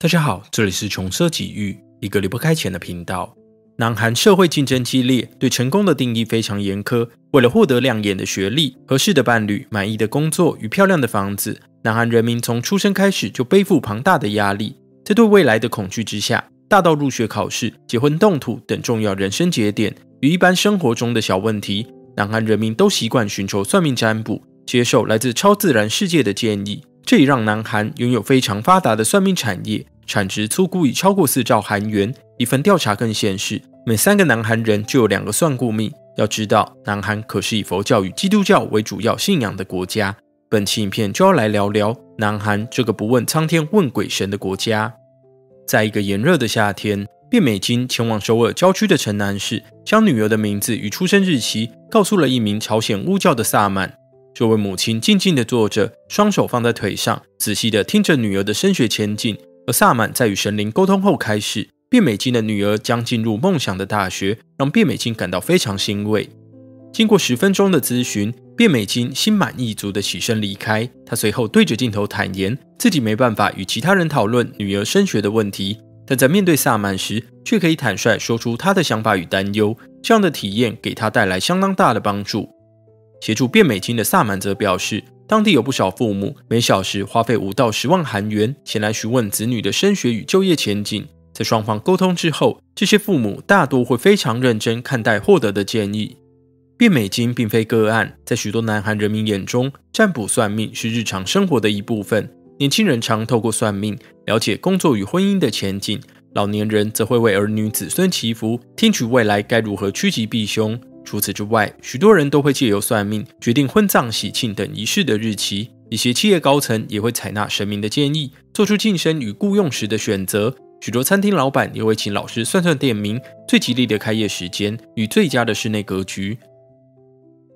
大家好，这里是穷奢极欲，一个离不开钱的频道。南韩社会竞争激烈，对成功的定义非常严苛。为了获得亮眼的学历、合适的伴侣、满意的工作与漂亮的房子，南韩人民从出生开始就背负庞大的压力。在对未来的恐惧之下，大到入学考试、结婚动土等重要人生节点，与一般生活中的小问题，南韩人民都习惯寻求算命占卜，接受来自超自然世界的建议。这也让南韩拥有非常发达的算命产业，产值粗估已超过4兆韩元。一份调查更显示，每3个南韩人就有2个算过命。要知道，南韩可是以佛教与基督教为主要信仰的国家。本期影片就要来聊聊南韩这个不问苍天问鬼神的国家。在一个炎热的夏天，卞美金前往首尔郊区的城南市，将女儿的名字与出生日期告诉了一名朝鲜巫教的萨满。这位母亲静静地坐着，双手放在腿上，仔细地听着女儿的升学前进。而萨满在与神灵沟通后开始，卞美金的女儿将进入梦想的大学，让卞美金感到非常欣慰。经过10分钟的咨询，卞美金心满意足地起身离开。她随后对着镜头坦言，自己没办法与其他人讨论女儿升学的问题，但在面对萨满时，却可以坦率说出她的想法与担忧。这样的体验给她带来相当大的帮助。协助卞美金的萨满则表示，当地有不少父母每小时花费5到10万韩元前来询问子女的升学与就业前景。在双方沟通之后，这些父母大多会非常认真看待获得的建议。卞美金并非个案，在许多南韩人民眼中，占卜算命是日常生活的一部分。年轻人常透过算命了解工作与婚姻的前景，老年人则会为儿女子孙祈福，听取未来该如何趋吉避凶。除此之外，许多人都会借由算命决定婚葬、喜庆等仪式的日期。一些企业高层也会采纳神明的建议，做出晋升与雇用时的选择。许多餐厅老板也会请老师算算店名最吉利的开业时间与最佳的室内格局。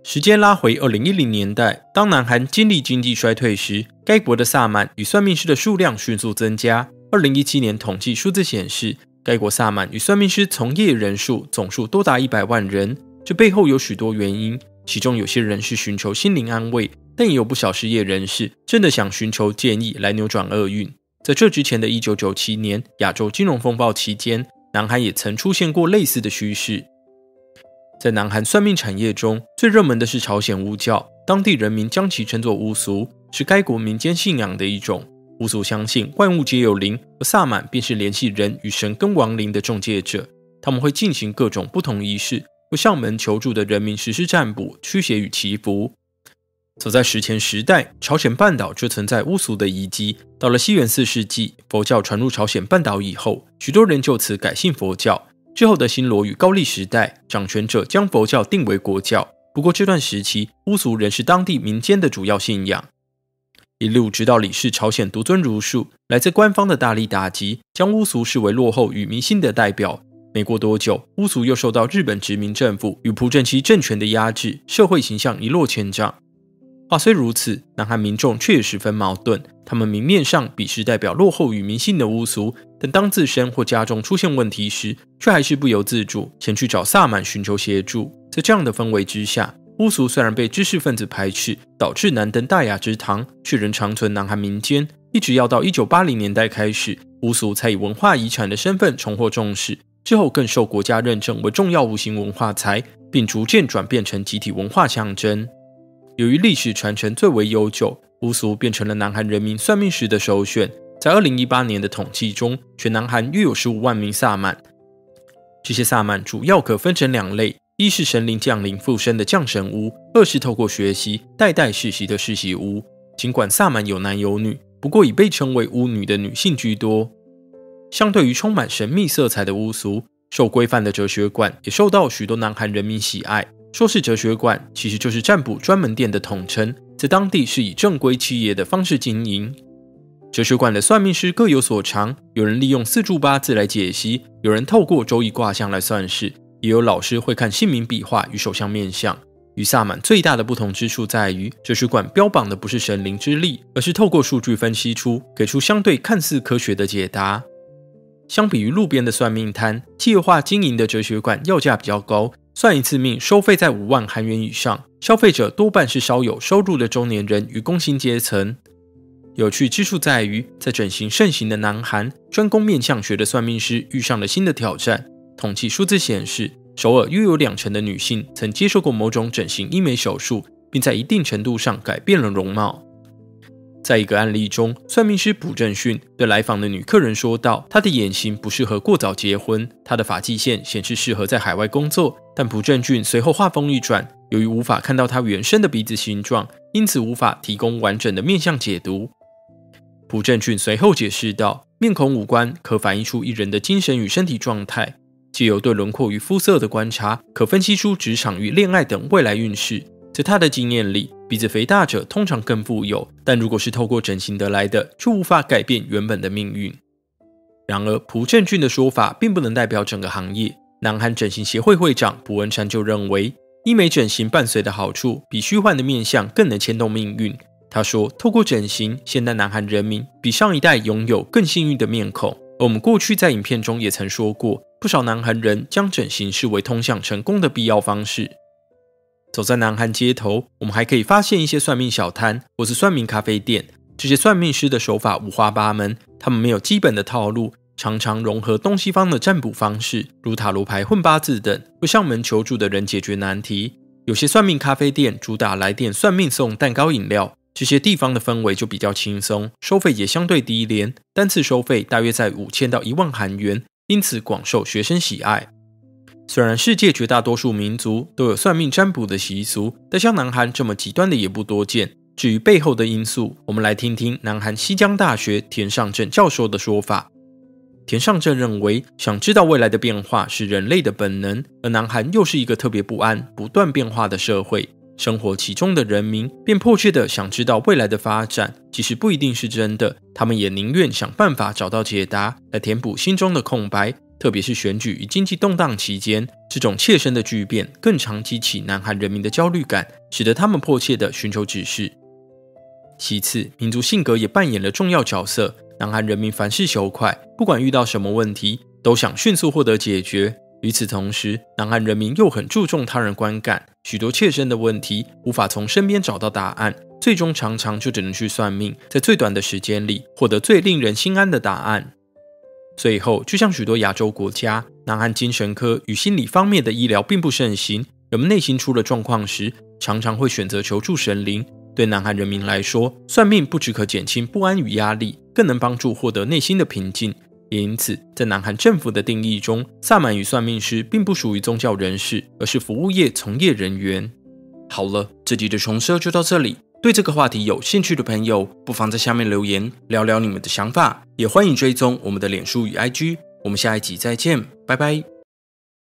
时间拉回2010年代，当南韩经历经济衰退时，该国的萨满与算命师的数量迅速增加。2017年统计数字显示，该国萨满与算命师从业人数总数多达100万人。这背后有许多原因，其中有些人是寻求心灵安慰，但也有不少失业人士真的想寻求建议来扭转厄运。在这之前的1997年亚洲金融风暴期间，南韩也曾出现过类似的趋势。在南韩算命产业中，最热门的是朝鲜巫教，当地人民将其称作巫俗，是该国民间信仰的一种。巫俗相信万物皆有灵，而萨满便是联系人与神跟亡灵的中介者，他们会进行各种不同仪式，为上门求助的人民实施占卜、驱邪与祈福。早在史前时代，朝鲜半岛就存在巫俗的遗迹。到了西元4世纪，佛教传入朝鲜半岛以后，许多人就此改信佛教。之后的新罗与高丽时代，掌权者将佛教定为国教。不过这段时期，巫俗仍是当地民间的主要信仰。一路直到李氏朝鲜独尊儒术，来自官方的大力打击，将巫俗视为落后与迷信的代表。没过多久，巫俗又受到日本殖民政府与朴正熙政权的压制，社会形象一落千丈。话虽如此，南韩民众却也十分矛盾。他们明面上鄙视代表落后与迷信的巫俗，但当自身或家中出现问题时，却还是不由自主前去找萨满寻求协助。在这样的氛围之下，巫俗虽然被知识分子排斥，导致难登大雅之堂，却仍长存南韩民间。一直要到1980年代开始，巫俗才以文化遗产的身份重获重视。之后更受国家认证为重要无形文化财，并逐渐转变成集体文化象征。由于历史传承最为悠久，巫俗变成了南韩人民算命时的首选。在2018年的统计中，全南韩约有15万名萨满。这些萨满主要可分成2类，一是神灵降临附身的降神巫，二是透过学习代代世袭的世袭巫。尽管萨满有男有女，不过以被称为巫女的女性居多。相对于充满神秘色彩的巫俗，受规范的哲学馆也受到许多南韩人民喜爱。说是哲学馆，其实就是占卜专门店的统称，在当地是以正规企业的方式经营。哲学馆的算命师各有所长，有人利用4柱8字来解析，有人透过周易卦象来算事，也有老师会看姓名笔画与手相面相。与萨满最大的不同之处在于，哲学馆标榜的不是神灵之力，而是透过数据分析给出相对看似科学的解答。相比于路边的算命摊，企业化经营的哲学馆要价比较高，算一次命收费在5万韩元以上，消费者多半是稍有收入的中年人与工薪阶层。有趣之处在于，在整形盛行的南韩，专攻面相学的算命师遇上了新的挑战。统计数字显示，首尔约有2成的女性曾接受过某种整形医美手术，并在一定程度上改变了容貌。在一个案例中，算命师朴正训对来访的女客人说道，她的眼型不适合过早结婚，她的发际线显示适合在海外工作。但朴正训随后话锋一转，由于无法看到她原生的鼻子形状，因此无法提供完整的面相解读。朴正训随后解释道，面孔五官可反映出一人的精神与身体状态，藉由对轮廓与肤色的观察，可分析出职场与恋爱等未来运势。在他的经验里，鼻子肥大者通常更富有，但如果是透过整形得来的，就无法改变原本的命运。然而，朴正训的说法并不能代表整个行业。南韩整形协会会长朴文山就认为，医美整形伴随的好处比虚幻的面相更能牵动命运。他说，透过整形，现代南韩人民比上一代拥有更幸运的面孔。而我们过去在影片中也曾说过，不少南韩人将整形视为通向成功的必要方式。走在南韩街头，我们还可以发现一些算命小摊或是算命咖啡店。这些算命师的手法五花八门，他们没有基本的套路，常常融合东西方的占卜方式，如塔罗牌、混八字等，为上门求助的人解决难题。有些算命咖啡店主打来店算命送蛋糕饮料，这些地方的氛围就比较轻松，收费也相对低廉，单次收费大约在5000到1万韩元，因此广受学生喜爱。虽然世界绝大多数民族都有算命占卜的习俗，但像南韩这么极端的也不多见。至于背后的因素，我们来听听南韩西江大学田尚正教授的说法。田尚正认为，想知道未来的变化是人类的本能，而南韩又是一个特别不安、不断变化的社会，生活其中的人民便迫切地想知道未来的发展，即使不一定是真的，他们也宁愿想办法找到解答，来填补心中的空白。特别是选举与经济动荡期间，这种切身的巨变更常激起南韩人民的焦虑感，使得他们迫切地寻求指示。其次，民族性格也扮演了重要角色。南韩人民凡事求快，不管遇到什么问题，都想迅速获得解决。与此同时，南韩人民又很注重他人观感，许多切身的问题无法从身边找到答案，最终常常就只能去算命，在最短的时间里获得最令人心安的答案。最后，就像许多亚洲国家，南韩精神科与心理方面的医疗并不盛行，人们内心出了状况时，常常会选择求助神灵。对南韩人民来说，算命不只可减轻不安与压力，更能帮助获得内心的平静。也因此，在南韩政府的定义中，萨满与算命师并不属于宗教人士，而是服务业从业人员。好了，这集的重奢就到这里。对这个话题有兴趣的朋友，不妨在下面留言聊聊你们的想法，也欢迎追踪我们的脸书与 IG。我们下一集再见，拜拜。